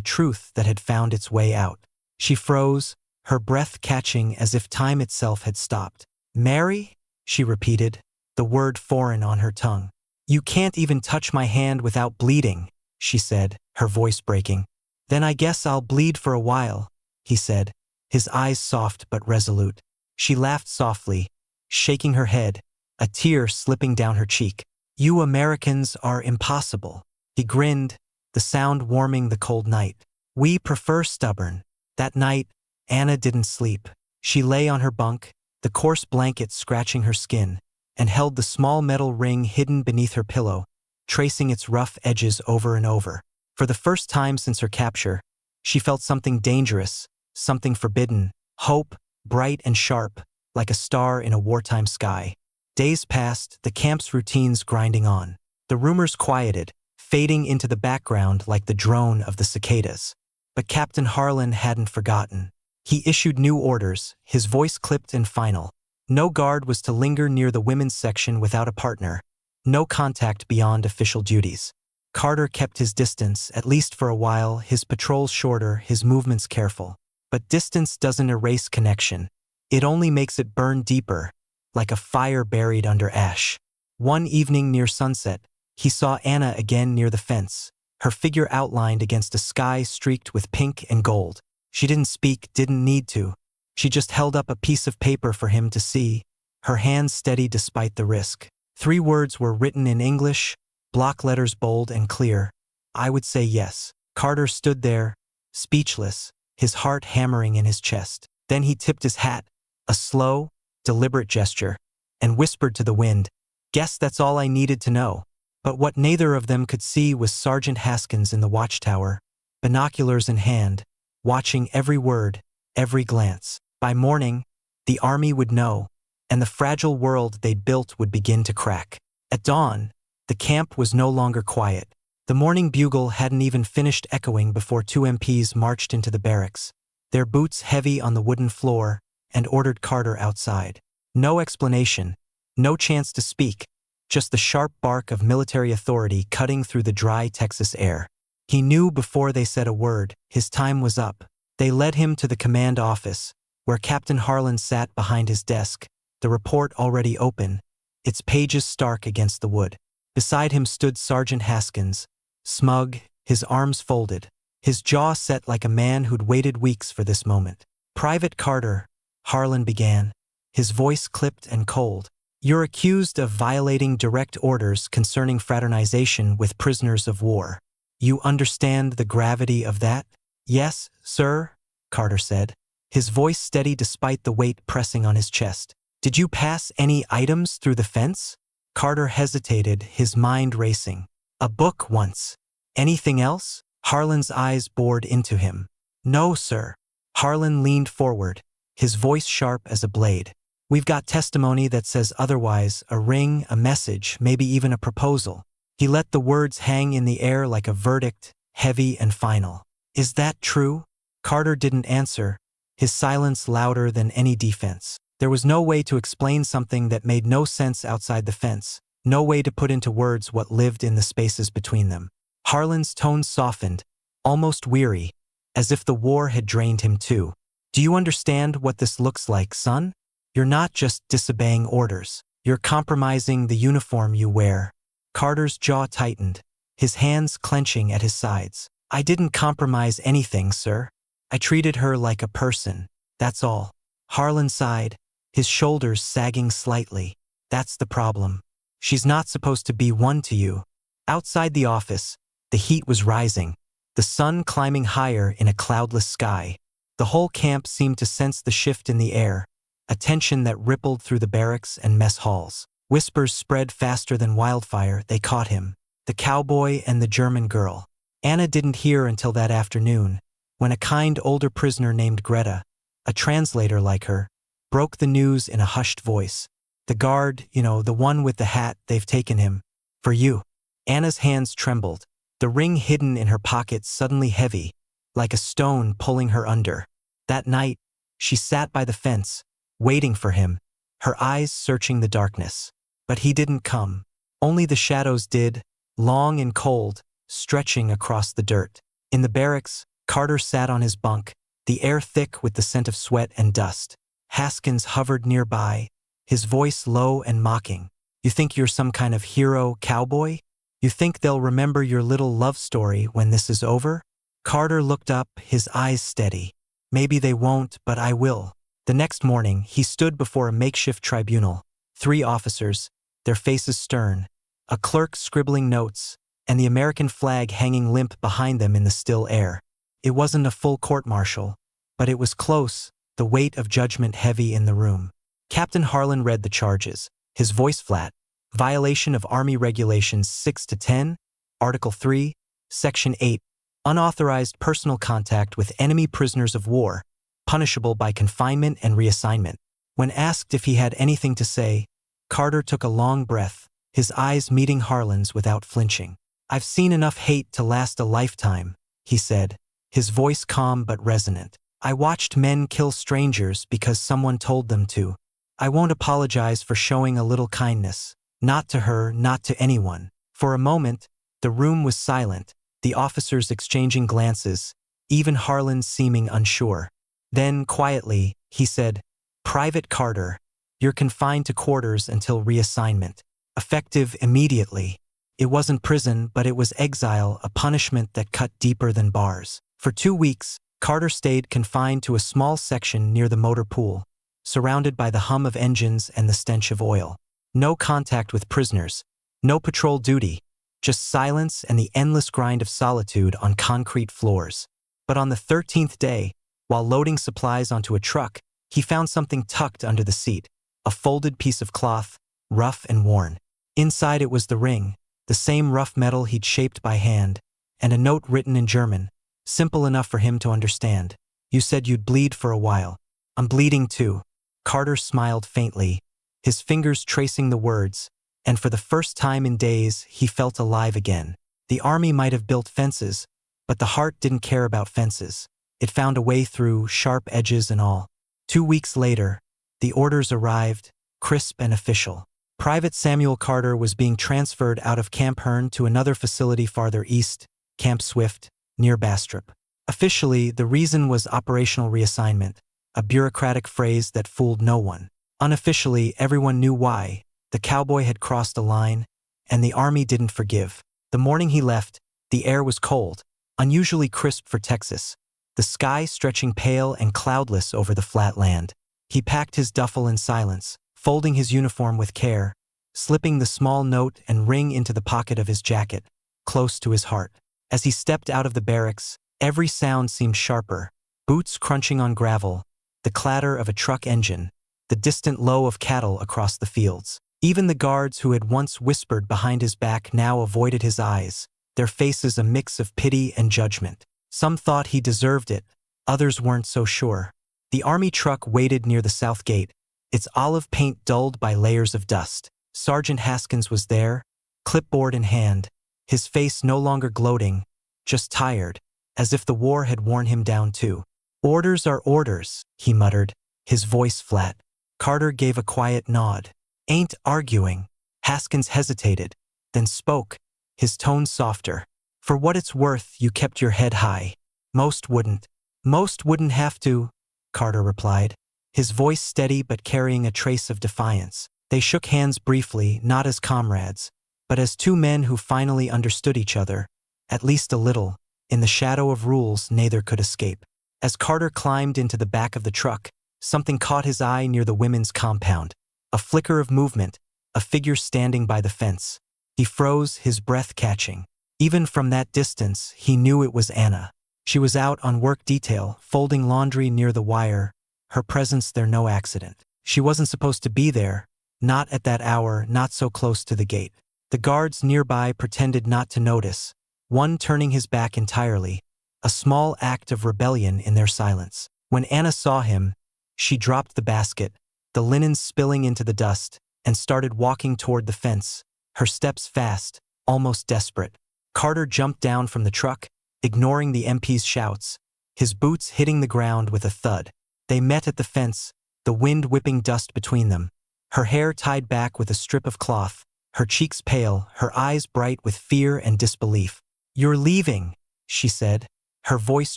truth that had found its way out. She froze, her breath catching as if time itself had stopped. Marry? She repeated, the word foreign on her tongue. You can't even touch my hand without bleeding, she said, her voice breaking. Then I guess I'll bleed for a while, he said, his eyes soft but resolute. She laughed softly, shaking her head, a tear slipping down her cheek. You Americans are impossible. He grinned, the sound warming the cold night. We prefer stubborn. That night, Anna didn't sleep. She lay on her bunk, the coarse blanket scratching her skin, and held the small metal ring hidden beneath her pillow, tracing its rough edges over and over. For the first time since her capture, she felt something dangerous, something forbidden, hope, bright and sharp, like a star in a wartime sky. Days passed, the camp's routines grinding on. The rumors quieted, fading into the background like the drone of the cicadas. But Captain Harlan hadn't forgotten. He issued new orders, his voice clipped and final. No guard was to linger near the women's section without a partner. No contact beyond official duties. Carter kept his distance, at least for a while, his patrols shorter, his movements careful. But distance doesn't erase connection. It only makes it burn deeper, like a fire buried under ash. One evening near sunset, he saw Anna again near the fence, her figure outlined against a sky streaked with pink and gold. She didn't speak, didn't need to. She just held up a piece of paper for him to see, her hands steady despite the risk. 3 words were written in English, block letters bold and clear. I would say yes. Carter stood there, speechless, his heart hammering in his chest. Then he tipped his hat, a slow, deliberate gesture, and whispered to the wind, "Guess that's all I needed to know." But what neither of them could see was Sergeant Haskins in the watchtower, binoculars in hand, watching every word, every glance. By morning, the army would know, and the fragile world they'd built would begin to crack. At dawn, the camp was no longer quiet. The morning bugle hadn't even finished echoing before 2 MPs marched into the barracks, their boots heavy on the wooden floor, and ordered Carter outside. No explanation, no chance to speak, just the sharp bark of military authority cutting through the dry Texas air. He knew before they said a word, his time was up. They led him to the command office, where Captain Harlan sat behind his desk, the report already open, its pages stark against the wood. Beside him stood Sergeant Haskins, smug, his arms folded, his jaw set like a man who'd waited weeks for this moment. "Private Carter," Harlan began, his voice clipped and cold. "You're accused of violating direct orders concerning fraternization with prisoners of war. You understand the gravity of that?" "Yes, sir," Carter said, his voice steady despite the weight pressing on his chest. "Did you pass any items through the fence?" Carter hesitated, his mind racing. "A book once. Anything else?" Harlan's eyes bored into him. "No, sir." Harlan leaned forward, his voice sharp as a blade. "We've got testimony that says otherwise, a ring, a message, maybe even a proposal." He let the words hang in the air like a verdict, heavy and final. "Is that true?" Carter didn't answer, his silence louder than any defense. There was no way to explain something that made no sense outside the fence, no way to put into words what lived in the spaces between them. Harlan's tone softened, almost weary, as if the war had drained him too. "Do you understand what this looks like, son? You're not just disobeying orders. You're compromising the uniform you wear." Carter's jaw tightened, his hands clenching at his sides. "I didn't compromise anything, sir. I treated her like a person, that's all." Harlan sighed, his shoulders sagging slightly. "That's the problem. She's not supposed to be one to you." Outside the office, the heat was rising, the sun climbing higher in a cloudless sky. The whole camp seemed to sense the shift in the air, a tension that rippled through the barracks and mess halls. Whispers spread faster than wildfire. They caught him, the cowboy and the German girl. Anna didn't hear until that afternoon, when a kind older prisoner named Greta, a translator like her, broke the news in a hushed voice. "The guard, the one with the hat, they've taken him. For you." Anna's hands trembled, the ring hidden in her pocket suddenly heavy, like a stone pulling her under. That night, she sat by the fence, waiting for him, her eyes searching the darkness. But he didn't come. Only the shadows did, long and cold, stretching across the dirt. In the barracks, Carter sat on his bunk, the air thick with the scent of sweat and dust. Haskins hovered nearby, his voice low and mocking. You think you're some kind of hero cowboy? You think they'll remember your little love story when this is over? Carter looked up, his eyes steady. Maybe they won't, but I will. The next morning, he stood before a makeshift tribunal. 3 officers, their faces stern, a clerk scribbling notes, and the American flag hanging limp behind them in the still air. It wasn't a full court-martial, but it was close, the weight of judgment heavy in the room. Captain Harlan read the charges, his voice flat. Violation of Army Regulations 6-10, Article 3, Section 8, unauthorized personal contact with enemy prisoners of war, punishable by confinement and reassignment. When asked if he had anything to say, Carter took a long breath, his eyes meeting Harlan's without flinching. I've seen enough hate to last a lifetime, he said, his voice calm but resonant. I watched men kill strangers because someone told them to. I won't apologize for showing a little kindness. Not to her, not to anyone. For a moment, the room was silent, the officers exchanging glances, even Harlan seeming unsure. Then, quietly, he said, Private Carter, you're confined to quarters until reassignment. Effective immediately. It wasn't prison, but it was exile, a punishment that cut deeper than bars. For 2 weeks, Carter stayed confined to a small section near the motor pool, surrounded by the hum of engines and the stench of oil. No contact with prisoners, no patrol duty, just silence and the endless grind of solitude on concrete floors. But on the 13th day, while loading supplies onto a truck, he found something tucked under the seat, a folded piece of cloth, rough and worn. Inside it was the ring, the same rough metal he'd shaped by hand, and a note written in German, simple enough for him to understand. You said you'd bleed for a while. I'm bleeding too. Carter smiled faintly, his fingers tracing the words, and for the first time in days, he felt alive again. The army might have built fences, but the heart didn't care about fences. It found a way through, sharp edges and all. 2 weeks later, the orders arrived, crisp and official. Private Samuel Carter was being transferred out of Camp Hearn to another facility farther east, Camp Swift, near Bastrop. Officially, the reason was operational reassignment, a bureaucratic phrase that fooled no one. Unofficially, everyone knew why. The cowboy had crossed a line, and the army didn't forgive. The morning he left, the air was cold, unusually crisp for Texas, the sky stretching pale and cloudless over the flat land. He packed his duffel in silence, folding his uniform with care, slipping the small note and ring into the pocket of his jacket, close to his heart. As he stepped out of the barracks, every sound seemed sharper, boots crunching on gravel, the clatter of a truck engine, the distant low of cattle across the fields. Even the guards who had once whispered behind his back now avoided his eyes, their faces a mix of pity and judgment. Some thought he deserved it, others weren't so sure. The army truck waited near the south gate, its olive paint dulled by layers of dust. Sergeant Haskins was there, clipboard in hand, his face no longer gloating, just tired, as if the war had worn him down too. Orders are orders, he muttered, his voice flat. Carter gave a quiet nod. Ain't arguing. Haskins hesitated, then spoke, his tone softer. For what it's worth, you kept your head high. Most wouldn't. Most wouldn't have to, Carter replied, his voice steady but carrying a trace of defiance. They shook hands briefly, not as comrades, but as 2 men who finally understood each other, at least a little, in the shadow of rules neither could escape. As Carter climbed into the back of the truck, something caught his eye near the women's compound. A flicker of movement, a figure standing by the fence. He froze, his breath catching. Even from that distance, he knew it was Anna. She was out on work detail, folding laundry near the wire, her presence there no accident. She wasn't supposed to be there, not at that hour, not so close to the gate. The guards nearby pretended not to notice, one turning his back entirely, a small act of rebellion in their silence. When Anna saw him, she dropped the basket, the linen spilling into the dust, and started walking toward the fence, her steps fast, almost desperate. Carter jumped down from the truck, ignoring the MP's shouts, his boots hitting the ground with a thud. They met at the fence, the wind whipping dust between them. her hair tied back with a strip of cloth, her cheeks pale, her eyes bright with fear and disbelief. "You're leaving," she said, her voice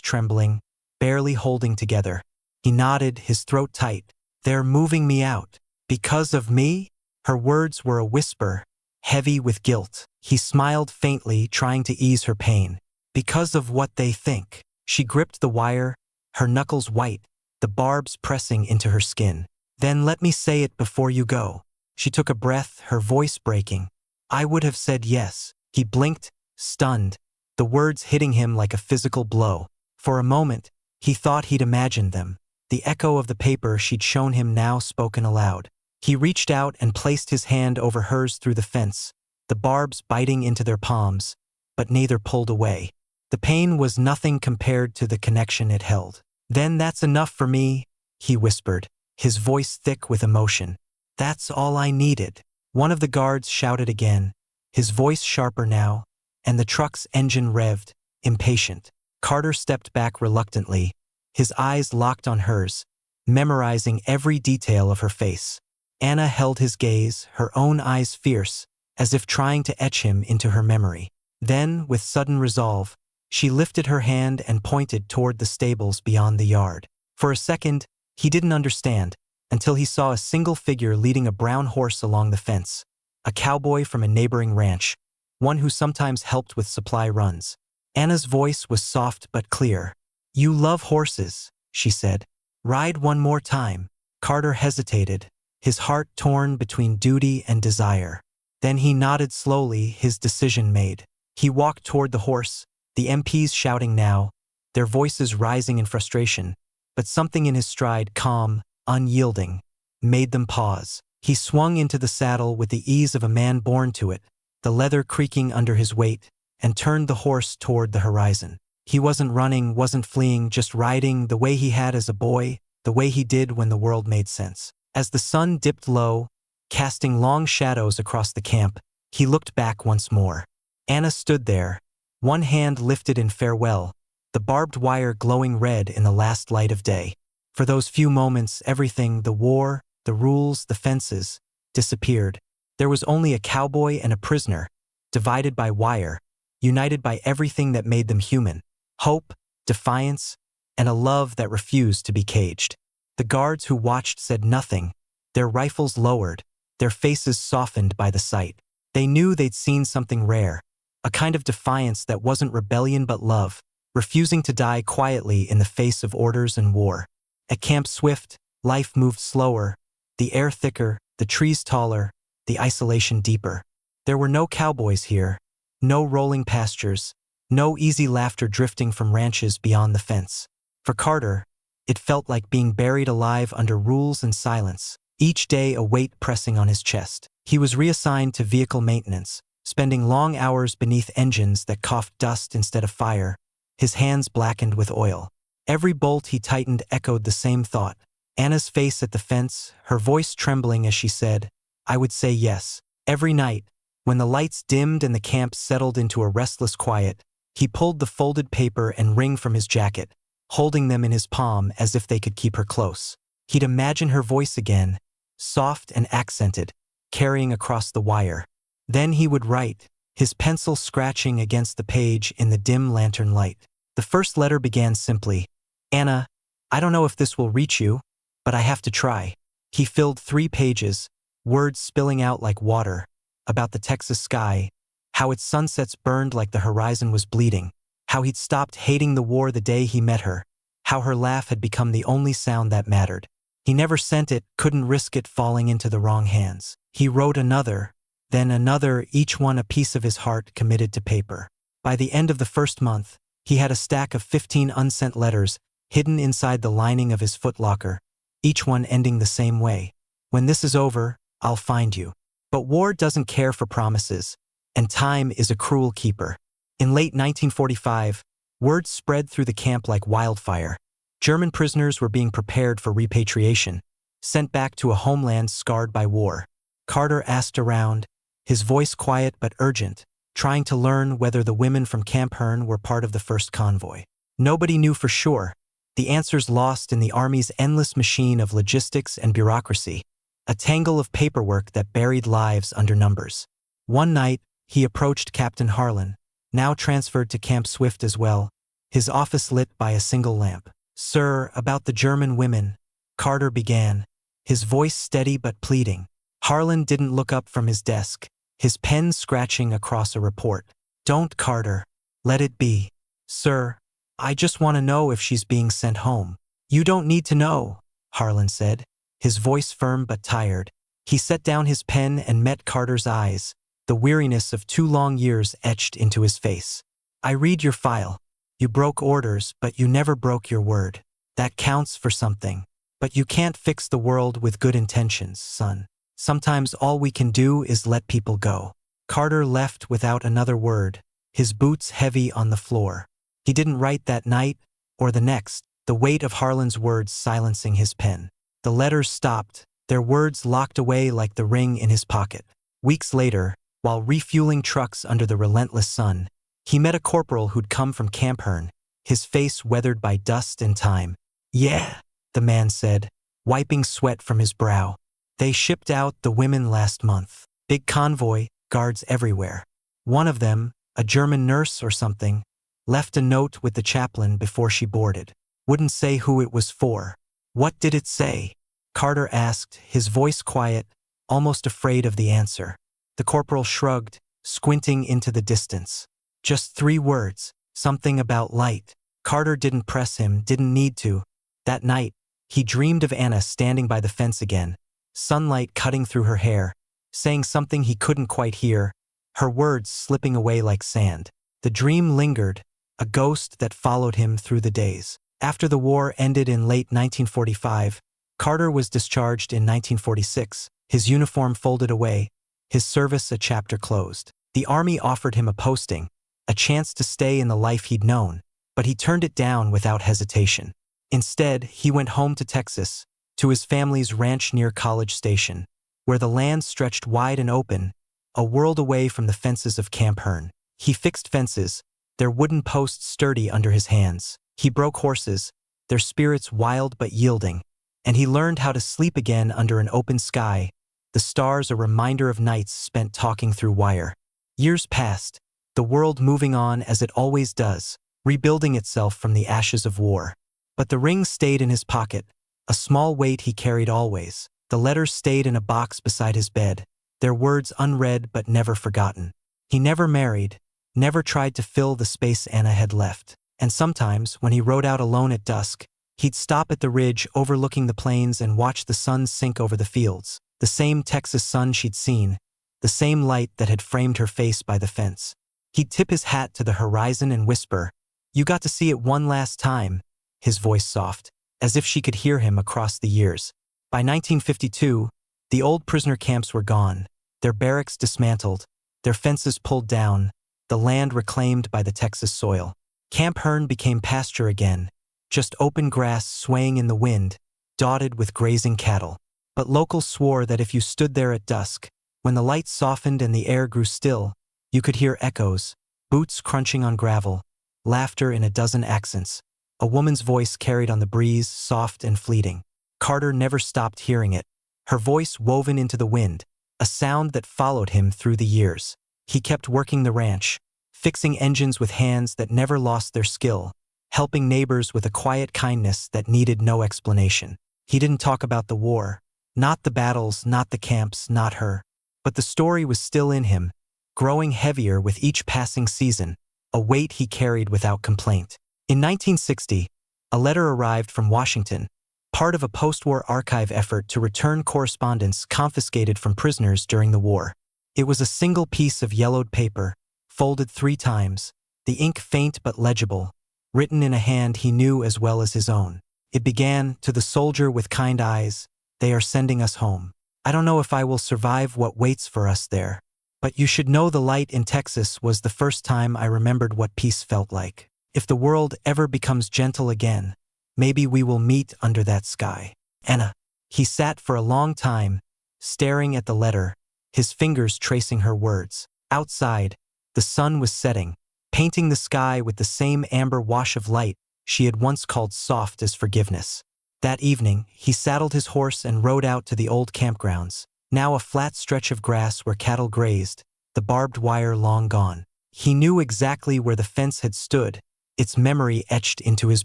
trembling, barely holding together. He nodded, his throat tight. "They're moving me out. Because of me?" Her words were a whisper, heavy with guilt. He smiled faintly, trying to ease her pain. "Because of what they think." She gripped the wire, her knuckles white, the barbs pressing into her skin. "Then let me say it before you go." She took a breath, her voice breaking. "I would have said yes." He blinked, stunned, the words hitting him like a physical blow. For a moment, he thought he'd imagined them. The echo of the paper she'd shown him now spoken aloud. He reached out and placed his hand over hers through the fence, the barbs biting into their palms, but neither pulled away. The pain was nothing compared to the connection it held. "Then that's enough for me," he whispered, his voice thick with emotion. "That's all I needed." One of the guards shouted again, his voice sharper now, and the truck's engine revved, impatient. Carter stepped back reluctantly, his eyes locked on hers, memorizing every detail of her face. Anna held his gaze, her own eyes fierce, as if trying to etch him into her memory. Then, with sudden resolve, she lifted her hand and pointed toward the stables beyond the yard. For a second, he didn't understand, until he saw a single figure leading a brown horse along the fence, a cowboy from a neighboring ranch, one who sometimes helped with supply runs. Anna's voice was soft but clear. "You love horses," she said. "Ride one more time." Carter hesitated, his heart torn between duty and desire. Then he nodded slowly, his decision made. He walked toward the horse, the MPs shouting now, their voices rising in frustration, but something in his stride, calm, unyielding, made them pause. He swung into the saddle with the ease of a man born to it, the leather creaking under his weight, and turned the horse toward the horizon. He wasn't running, wasn't fleeing, just riding the way he had as a boy, the way he did when the world made sense. As the sun dipped low, casting long shadows across the camp, he looked back once more. Anna stood there, one hand lifted in farewell, the barbed wire glowing red in the last light of day. For those few moments, everything, the war, the rules, the fences, disappeared. There was only a cowboy and a prisoner, divided by wire, united by everything that made them human: hope, defiance, and a love that refused to be caged. The guards who watched said nothing, their rifles lowered, their faces softened by the sight. They knew they'd seen something rare, a kind of defiance that wasn't rebellion but love, refusing to die quietly in the face of orders and war. At Camp Swift, life moved slower, the air thicker, the trees taller, the isolation deeper. There were no cowboys here, no rolling pastures, no easy laughter drifting from ranches beyond the fence. For Carter, it felt like being buried alive under rules and silence, each day a weight pressing on his chest. He was reassigned to vehicle maintenance, spending long hours beneath engines that coughed dust instead of fire, his hands blackened with oil. Every bolt he tightened echoed the same thought. Anna's face at the fence, her voice trembling as she said, "I would say yes." Every night, when the lights dimmed and the camp settled into a restless quiet, he pulled the folded paper and ring from his jacket, holding them in his palm as if they could keep her close. He'd imagine her voice again, soft and accented, carrying across the wire. Then he would write, his pencil scratching against the page in the dim lantern light. The first letter began simply, "Anna, I don't know if this will reach you, but I have to try." He filled 3 pages, words spilling out like water, about the Texas sky, how its sunsets burned like the horizon was bleeding, how he'd stopped hating the war the day he met her, how her laugh had become the only sound that mattered. He never sent it, couldn't risk it falling into the wrong hands. He wrote another, then another, each one a piece of his heart committed to paper. By the end of the first month, he had a stack of 15 unsent letters hidden inside the lining of his footlocker, each one ending the same way: "When this is over, I'll find you." But war doesn't care for promises, and time is a cruel keeper. In late 1945, word spread through the camp like wildfire. German prisoners were being prepared for repatriation, sent back to a homeland scarred by war. Carter asked around, his voice quiet but urgent, trying to learn whether the women from Camp Hearn were part of the first convoy. Nobody knew for sure, the answers lost in the Army's endless machine of logistics and bureaucracy. a tangle of paperwork that buried lives under numbers. One night, he approached Captain Harlan, now transferred to Camp Swift as well, his office lit by a single lamp. "Sir, about the German women," Carter began, his voice steady but pleading. Harlan didn't look up from his desk, his pen scratching across a report. "Don't, Carter. Let it be. Sir, I just want to know if she's being sent home." "You don't need to know," Harlan said, his voice firm but tired. He set down his pen and met Carter's eyes, the weariness of 2 long years etched into his face. "I read your file. You broke orders, but you never broke your word. That counts for something. But you can't fix the world with good intentions, son. Sometimes all we can do is let people go." Carter left without another word, his boots heavy on the floor. He didn't write that night, or the next, the weight of Harlan's words silencing his pen. The letters stopped, their words locked away like the ring in his pocket. Weeks later, while refueling trucks under the relentless sun, he met a corporal who'd come from Camp Hearn, his face weathered by dust and time. "Yeah," the man said, wiping sweat from his brow. "They shipped out the women last month. Big convoy, guards everywhere. One of them, a German nurse or something, left a note with the chaplain before she boarded. Wouldn't say who it was for." "What did it say?" Carter asked, his voice quiet, almost afraid of the answer. The corporal shrugged, squinting into the distance. "Just 3 words, something about light." Carter didn't press him, didn't need to. That night, he dreamed of Anna standing by the fence again, sunlight cutting through her hair, saying something he couldn't quite hear, her words slipping away like sand. The dream lingered, a ghost that followed him through the days. After the war ended in late 1945, Carter was discharged in 1946, his uniform folded away, his service a chapter closed. The Army offered him a posting, a chance to stay in the life he'd known, but he turned it down without hesitation. Instead, he went home to Texas, to his family's ranch near College Station, where the land stretched wide and open, a world away from the fences of Camp Hearn. He fixed fences, their wooden posts sturdy under his hands. He broke horses, their spirits wild but yielding, and he learned how to sleep again under an open sky, the stars a reminder of nights spent talking through wire. Years passed, the world moving on as it always does, rebuilding itself from the ashes of war. But the ring stayed in his pocket, a small weight he carried always. The letters stayed in a box beside his bed, their words unread but never forgotten. He never married, never tried to fill the space Anna had left. And sometimes, when he rode out alone at dusk, he'd stop at the ridge overlooking the plains and watch the sun sink over the fields. The same Texas sun she'd seen, the same light that had framed her face by the fence. He'd tip his hat to the horizon and whisper, "You got to see it one last time," his voice soft, as if she could hear him across the years. By 1952, the old prisoner camps were gone, their barracks dismantled, their fences pulled down, the land reclaimed by the Texas soil. Camp Hearn became pasture again, just open grass swaying in the wind, dotted with grazing cattle. But locals swore that if you stood there at dusk, when the light softened and the air grew still, you could hear echoes, boots crunching on gravel, laughter in a dozen accents, a woman's voice carried on the breeze, soft and fleeting. Carter never stopped hearing it, her voice woven into the wind, a sound that followed him through the years. He kept working the ranch, fixing engines with hands that never lost their skill, helping neighbors with a quiet kindness that needed no explanation. He didn't talk about the war, not the battles, not the camps, not her. But the story was still in him, growing heavier with each passing season, a weight he carried without complaint. In 1960, a letter arrived from Washington, part of a post-war archive effort to return correspondence confiscated from prisoners during the war. It was a single piece of yellowed paper, folded 3 times, the ink faint but legible, written in a hand he knew as well as his own. It began, "To the soldier with kind eyes, they are sending us home. I don't know if I will survive what waits for us there. But you should know the light in Texas was the first time I remembered what peace felt like. If the world ever becomes gentle again, maybe we will meet under that sky. Anna." He sat for a long time, staring at the letter, his fingers tracing her words. Outside, the sun was setting, painting the sky with the same amber wash of light she had once called soft as forgiveness. That evening, he saddled his horse and rode out to the old campgrounds, now a flat stretch of grass where cattle grazed, the barbed wire long gone. He knew exactly where the fence had stood, its memory etched into his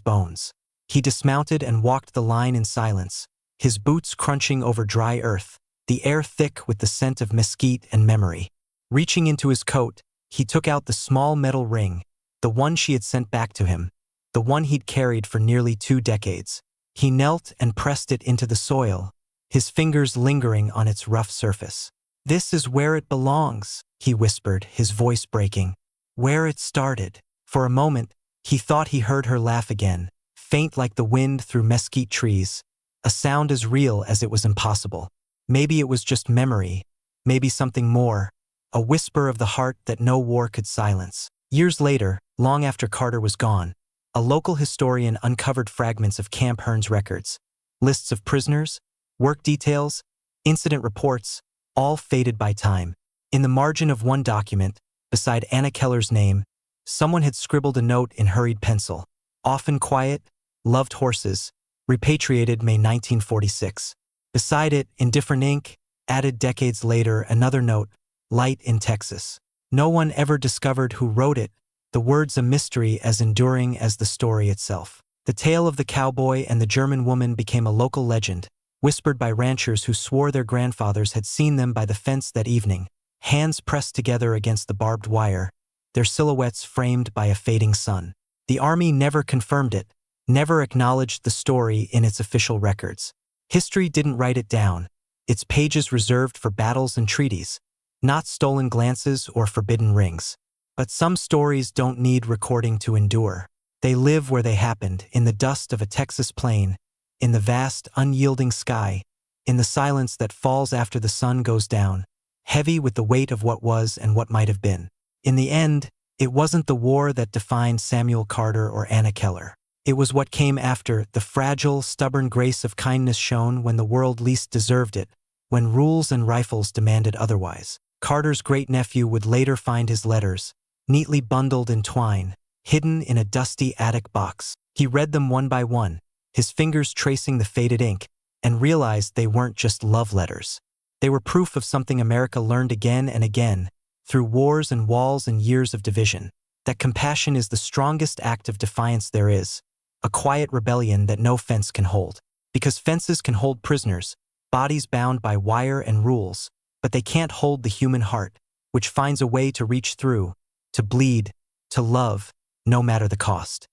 bones. He dismounted and walked the line in silence, his boots crunching over dry earth, the air thick with the scent of mesquite and memory. Reaching into his coat, he took out the small metal ring, the one she had sent back to him, the one he'd carried for nearly 2 decades. He knelt and pressed it into the soil, his fingers lingering on its rough surface. "This is where it belongs," he whispered, his voice breaking. "Where it started." For a moment, he thought he heard her laugh again, faint like the wind through mesquite trees, a sound as real as it was impossible. Maybe it was just memory, maybe something more, a whisper of the heart that no war could silence. Years later, long after Carter was gone, a local historian uncovered fragments of Camp Hearn's records, lists of prisoners, work details, incident reports, all faded by time. In the margin of one document, beside Anna Keller's name, someone had scribbled a note in hurried pencil. "Often quiet, loved horses, repatriated May 1946. Beside it, in different ink, added decades later, another note, "Light in Texas." No one ever discovered who wrote it, the words a mystery as enduring as the story itself. The tale of the cowboy and the German woman became a local legend, whispered by ranchers who swore their grandfathers had seen them by the fence that evening, hands pressed together against the barbed wire, their silhouettes framed by a fading sun. The Army never confirmed it, never acknowledged the story in its official records. History didn't write it down, its pages reserved for battles and treaties, not stolen glances or forbidden rings. But some stories don't need recording to endure. They live where they happened, in the dust of a Texas plain, in the vast, unyielding sky, in the silence that falls after the sun goes down, heavy with the weight of what was and what might have been. In the end, it wasn't the war that defined Samuel Carter or Anna Keller. It was what came after, the fragile, stubborn grace of kindness shown when the world least deserved it, when rules and rifles demanded otherwise. Carter's great-nephew would later find his letters, neatly bundled in twine, hidden in a dusty attic box. He read them one by one, his fingers tracing the faded ink, and realized they weren't just love letters. They were proof of something America learned again and again, through wars and walls and years of division, that compassion is the strongest act of defiance there is, a quiet rebellion that no fence can hold. Because fences can hold prisoners, bodies bound by wire and rules, but they can't hold the human heart, which finds a way to reach through, to bleed, to love, no matter the cost.